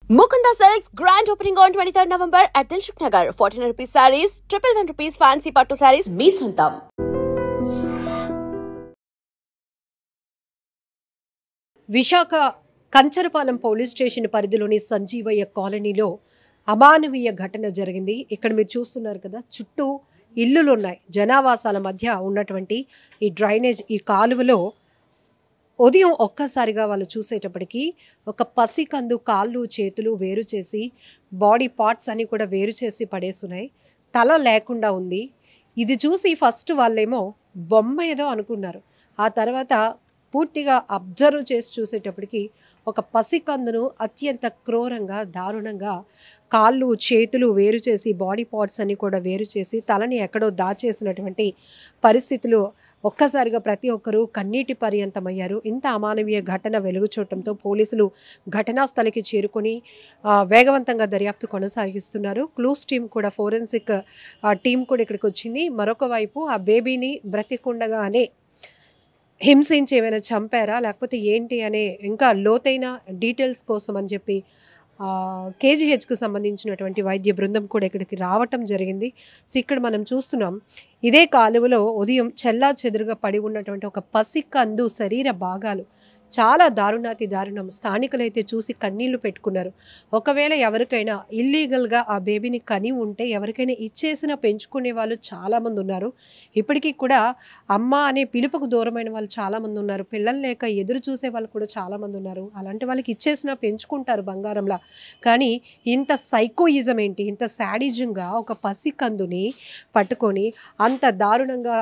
Mukunda Silks grand opening on 23rd November at Dilshuk Nagar. 1400 rupees sarees, 111 rupees fancy pattu sarees, మీ సొంతం. Visakha Kancharapalem police station పరిధిలోని సంజీవయ్య కాలనీలో అమానవీయ ఘటన జరిగింది. ఇక్కడ మీరు చూస్తున్నారు కదా, చుట్టూ ఇల్లులు ఉన్నాయి. జనావాసాల మధ్య ఉన్నటువంటి ఈ డ్రైనేజ్, ఈ కాలువలో ఉదయం ఒక్కసారిగా వాళ్ళు చూసేటప్పటికి ఒక పసికందు కాళ్ళు చేతులు వేరు చేసి, బాడీ పార్ట్స్ అన్నీ కూడా వేరు చేసి పడేస్తున్నాయి. తల లేకుండా ఉంది. ఇది చూసి ఫస్ట్ వాళ్ళేమో బొమ్మ ఏదో అనుకున్నారు. ఆ తర్వాత పూర్తిగా అబ్జర్వ్ చేసి చూసేటప్పటికి ఒక పసికందును అత్యంత క్రూరంగా, దారుణంగా కాళ్ళు చేతులు వేరు చేసి, బాడీ పార్ట్స్ అన్నీ కూడా వేరు చేసి, తలని ఎక్కడో దాచేసినటువంటి పరిస్థితులు ఒక్కసారిగా ప్రతి ఒక్కరూ కన్నీటి పర్యంతమయ్యారు. ఇంత అమానవీయ ఘటన వెలుగు చూడటంతో పోలీసులు ఘటనా స్థలికి చేరుకొని వేగవంతంగా దర్యాప్తు కొనసాగిస్తున్నారు. క్లూస్ టీం కూడా, ఫోరెన్సిక్ టీం కూడా ఇక్కడికి వచ్చింది. మరొక వైపు ఆ బేబీని బ్రతికుండగానే హింసించి ఏమైనా చంపారా లేకపోతే ఏంటి అనే ఇంకా లోతైన డీటెయిల్స్ కోసం అని చెప్పి కేజీహెచ్కు సంబంధించినటువంటి వైద్య బృందం కూడా ఇక్కడికి రావటం జరిగింది. సో ఇక్కడ మనం చూస్తున్నాం, ఇదే కాలువలో ఉదయం చెల్లా చెదురుగా పడి ఉన్నటువంటి ఒక పసికందు శరీర భాగాలు చాలా దారుణాతి దారుణం. స్థానికులైతే చూసి కన్నీళ్లు పెట్టుకున్నారు. ఒకవేళ ఎవరికైనా ఇల్లీగల్గా ఆ బేబీని కని ఉంటే ఎవరికైనా ఇచ్చేసిన పెంచుకునే వాళ్ళు చాలామంది ఉన్నారు. ఇప్పటికీ కూడా అమ్మ అనే పిలుపుకు దూరమైన వాళ్ళు చాలామంది ఉన్నారు. పిల్లలు లేక ఎదురు చూసే వాళ్ళు కూడా చాలామంది ఉన్నారు. అలాంటి వాళ్ళకి ఇచ్చేసిన పెంచుకుంటారు బంగారంలా. కానీ ఇంత సైకోయిజం ఏంటి, ఇంత శాడిజంగా ఒక పసికందుని పట్టుకొని అంత దారుణంగా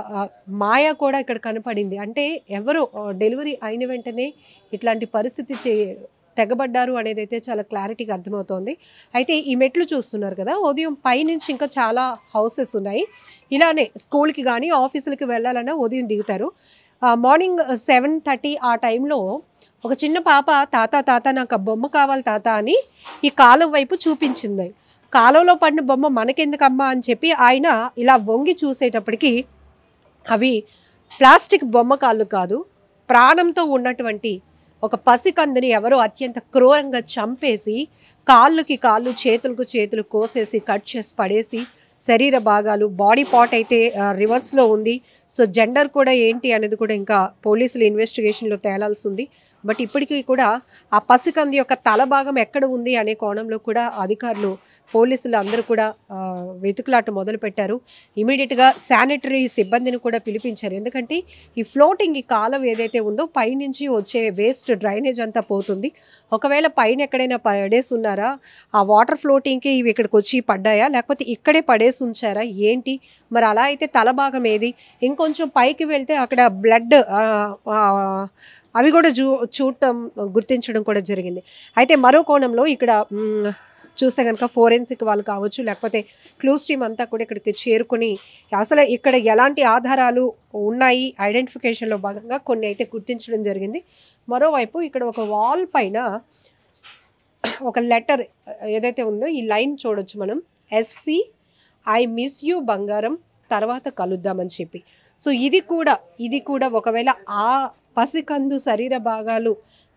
మాయ కూడా ఇక్కడ కనపడింది. అంటే ఎవరు డెలివరీ అయిన వెంటనే ఇట్లాంటి పరిస్థితి తెగబడ్డారు అనేది అయితే చాలా క్లారిటీగా అర్థమవుతోంది. అయితే ఈ మెట్లు చూస్తున్నారు కదా, ఉదయం పైనుంచి ఇంకా చాలా హౌసెస్ ఉన్నాయి. ఇలానే స్కూల్కి కానీ ఆఫీసులకి వెళ్ళాలన్నా ఉదయం దిగుతారు. మార్నింగ్ 7:30 ఆ టైంలో ఒక చిన్న పాప తాత నాకు బొమ్మ కావాలి తాత అని ఈ కాలువ వైపు చూపించింది. కాలువలో పడిన బొమ్మ మనకెందుకమ్మా అని చెప్పి ఆయన ఇలా వంగి చూసేటప్పటికి అవి ప్లాస్టిక్ బొమ్మ కాళ్ళు కాదు, ప్రాణంతో ఉన్నటువంటి ఒక పసికందుని ఎవరో అత్యంత క్రూరంగా చంపేసి కాళ్ళకి కాళ్ళు, చేతులకు చేతులు కోసేసి కట్ చేసి పడేసి, శరీర భాగాలు, బాడీ పార్ట్ అయితే రివర్స్లో ఉంది. సో జెండర్ కూడా ఏంటి అనేది కూడా ఇంకా పోలీసులు ఇన్వెస్టిగేషన్లో తేలాల్సి ఉంది. బట్ ఇప్పటికీ కూడా ఆ పసికంది యొక్క తల భాగం ఎక్కడ ఉంది అనే కోణంలో కూడా అధికారులు, పోలీసులు అందరూ కూడా వెతుకులాట మొదలుపెట్టారు. ఇమీడియట్గా శానిటరీ సిబ్బందిని కూడా పిలిపించారు. ఎందుకంటే ఈ ఫ్లోటింగ్, ఈ కాలం ఏదైతే ఉందో పైనుంచి వచ్చే వేస్ట్ డ్రైనేజ్ అంతా పోతుంది. ఒకవేళ పైన ఎక్కడైనా పడేసి ఉన్నారా, ఆ వాటర్ ఫ్లోటింగ్కి ఇవి ఇక్కడికి వచ్చి పడ్డాయా లేకపోతే ఇక్కడే పడేసి ఉంచారా ఏంటి, మరి అలా అయితే తల భాగం ఏది? ఇంకొంచెం పైకి వెళ్తే అక్కడ బ్లడ్ అవి కూడా చూడటం, గుర్తించడం కూడా జరిగింది. అయితే మరో కోణంలో ఇక్కడ చూస్తే కనుక ఫోరెన్సిక్ వాళ్ళు కావచ్చు లేకపోతే క్లూస్ టీమ్ అంతా కూడా ఇక్కడికి చేరుకుని అసలు ఇక్కడ ఎలాంటి ఆధారాలు ఉన్నాయి ఐడెంటిఫికేషన్లో భాగంగా కొన్ని అయితే గుర్తించడం జరిగింది. మరోవైపు ఇక్కడ ఒక వాల్ పైన ఒక లెటర్ ఏదైతే ఉందో ఈ లైన్ చూడొచ్చు మనం, SC ఐ మిస్ యూ బంగారం, తర్వాత కలుద్దామని చెప్పి. సో ఇది కూడా ఒకవేళ ఆ పసికందు శరీర భాగాలు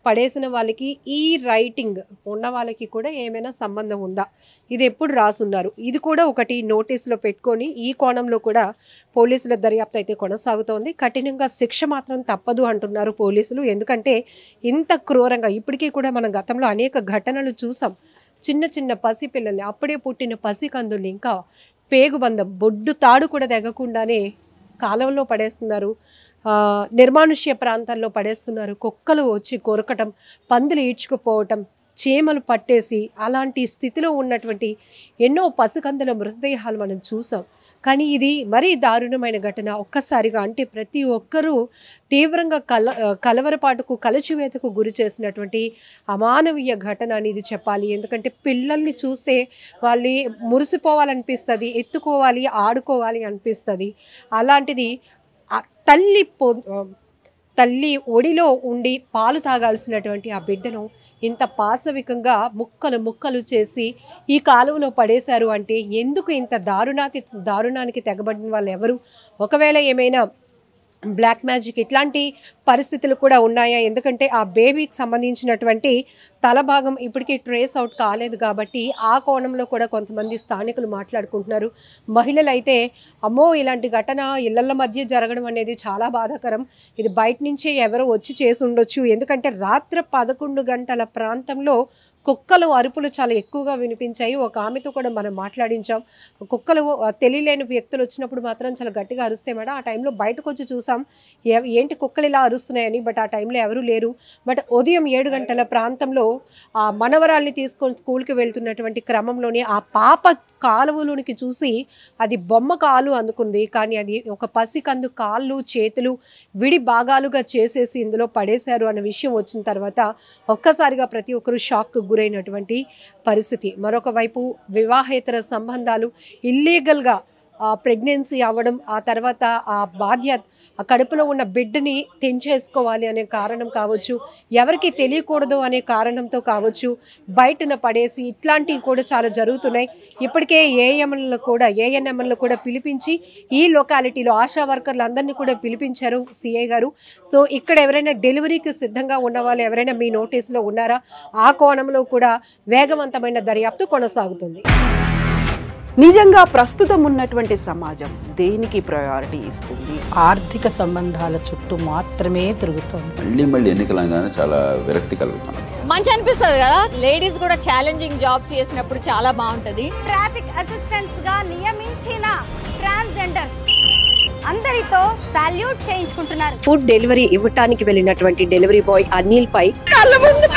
పడేసిన వాళ్ళకి, ఈ రైటింగ్ ఉన్న వాళ్ళకి కూడా ఏమైనా సంబంధం ఉందా, ఇది ఎప్పుడు రాసున్నారు, ఇది కూడా ఒకటి నోటీసులో పెట్టుకొని ఈ కోణంలో కూడా పోలీసుల దర్యాప్తు అయితే కొనసాగుతోంది. కఠినంగా శిక్ష మాత్రం తప్పదు అంటున్నారు పోలీసులు. ఎందుకంటే ఇంత క్రూరంగా ఇప్పటికీ కూడా మనం గతంలో అనేక ఘటనలు చూసాం. చిన్న చిన్న పసిపిల్లల్ని, అప్పుడే పుట్టిన పసికందుల్ని ఇంకా పేగుబంధం, బొడ్డు తాడు కూడా తెగకుండానే కాలంలో పడేస్తున్నారు. నిర్మానుష్య ప్రాంతాల్లో పడేస్తున్నారు. కుక్కలు వచ్చి కొరకటం, పందులు ఈడ్చుకుపోవటం, చీమలు పట్టేసి అలాంటి స్థితిలో ఉన్నటువంటి ఎన్నో పసికందుల మృతదేహాలు మనం చూసాం. కానీ ఇది మరీ దారుణమైన ఘటన. ఒక్కసారిగా అంటే ప్రతి ఒక్కరూ తీవ్రంగా కలవరపాటుకు, కలచివేతకు గురి చేసినటువంటి అమానవీయ ఘటన అని ఇది చెప్పాలి. ఎందుకంటే పిల్లల్ని చూస్తే వాళ్ళు మురిసిపోవాలనిపిస్తుంది, ఎత్తుకోవాలి, ఆడుకోవాలి అనిపిస్తుంది. అలాంటిది తల్లి ఒడిలో ఉండి పాలు తాగాల్సినటువంటి ఆ బిడ్డను ఇంత పాశవికంగా ముక్కలు చేసి ఈ కాలువలో పడేశారు అంటే ఎందుకు ఇంత దారుణానికి తెగబడిన వాళ్ళు ఎవరు? ఒకవేళ ఏమైనా బ్లాక్ మ్యాజిక్ ఇట్లాంటి పరిస్థితులు కూడా ఉన్నాయా? ఎందుకంటే ఆ బేబీకి సంబంధించినటువంటి తల భాగం ఇప్పటికీ ట్రేస్ అవుట్ కాలేదు కాబట్టి ఆ కోణంలో కూడా కొంతమంది స్థానికులు మాట్లాడుకుంటున్నారు. మహిళలు అయితే అమ్మో ఇలాంటి ఘటన ఇళ్ల మధ్య జరగడం అనేది చాలా బాధాకరం, ఇది బయట నుంచే ఎవరో వచ్చి చేసి ఉండొచ్చు. ఎందుకంటే రాత్రి 11 గంటల ప్రాంతంలో కుక్కలు అరుపులు చాలా ఎక్కువగా వినిపించాయి. ఒక ఆమెతో కూడా మనం మాట్లాడించాం. కుక్కలు తెలియలేని వ్యక్తులు వచ్చినప్పుడు మాత్రం చాలా గట్టిగా అరుస్తాయి మేడం. ఆ టైంలో బయటకు వచ్చి చూసాం ఏంటి కుక్కలు ఇలా అరుస్తున్నాయని. బట్ ఆ టైంలో ఎవరూ లేరు. బట్ ఉదయం 7 గంటల ప్రాంతంలో ఆ మనవరాల్ని తీసుకొని స్కూల్కి వెళ్తున్నటువంటి క్రమంలోనే ఆ పాప కాలువలోనికి చూసి అది బొమ్మ కాలు అందుకుంది. కానీ అది ఒక పసికందు కాళ్ళు చేతులు విడి భాగాలుగా చేసేసి ఇందులో పడేశారు అన్న విషయం వచ్చిన తర్వాత ఒక్కసారిగా ప్రతి ఒక్కరూ షాక్కు గురైనటువంటి పరిస్థితి. మరొక వైపు వివాహేతర సంబంధాలు ఇల్లీగల్గా ప్రెగ్నెన్సీ అవ్వడం, ఆ తర్వాత ఆ బాధ్యత ఆ కడుపులో ఉన్న బిడ్డని తెంచేసుకోవాలి అనే కారణం కావచ్చు, ఎవరికి తెలియకూడదు అనే కారణంతో కావచ్చు, బయటన పడేసి ఇట్లాంటివి కూడా చాలా జరుగుతున్నాయి. ఇప్పటికే ఏఎన్ఎంలను కూడా పిలిపించి ఈ లొకాలిటీలో ఆశా వర్కర్లు అందరినీ కూడా పిలిపించారు సిఐ గారు. సో ఇక్కడ ఎవరైనా డెలివరీకి సిద్ధంగా ఉన్న వాళ్ళు ఎవరైనా మీ నోటీసులో ఉన్నారా? ఆ కోణంలో కూడా వేగవంతమైన దర్యాప్తు కొనసాగుతుంది. నిజంగా ప్రస్తుతం ఉన్నటువంటి సమాజం దేనికి ప్రయారిటీ ఇస్తుంది? ఆర్థిక సంబంధాల చుట్టూ మాత్రమే తిరుగుతుంది. మళ్ళీ ఎన్నికలంగానే చాలా విరక్తి కలుగుతాను. మంచి అనిపిస్తుంది కదా, లేడీస్ కూడా ఛాలెంజింగ్ జాబ్స్ చేసినప్పుడు చాలా బాగుంటది. ట్రాఫిక్ అసిస్టెంట్స్ గా నియమించిన ట్రాన్స్జెండర్స్ అందరితో సాల్యూట్ చేయించుకుంటున్నారు. ఫుడ్ డెలివరీ ఇవ్వటానికి వెళ్ళినటువంటి డెలివరీ బాయ్ అనిల్ పై కళ్ళ ముందు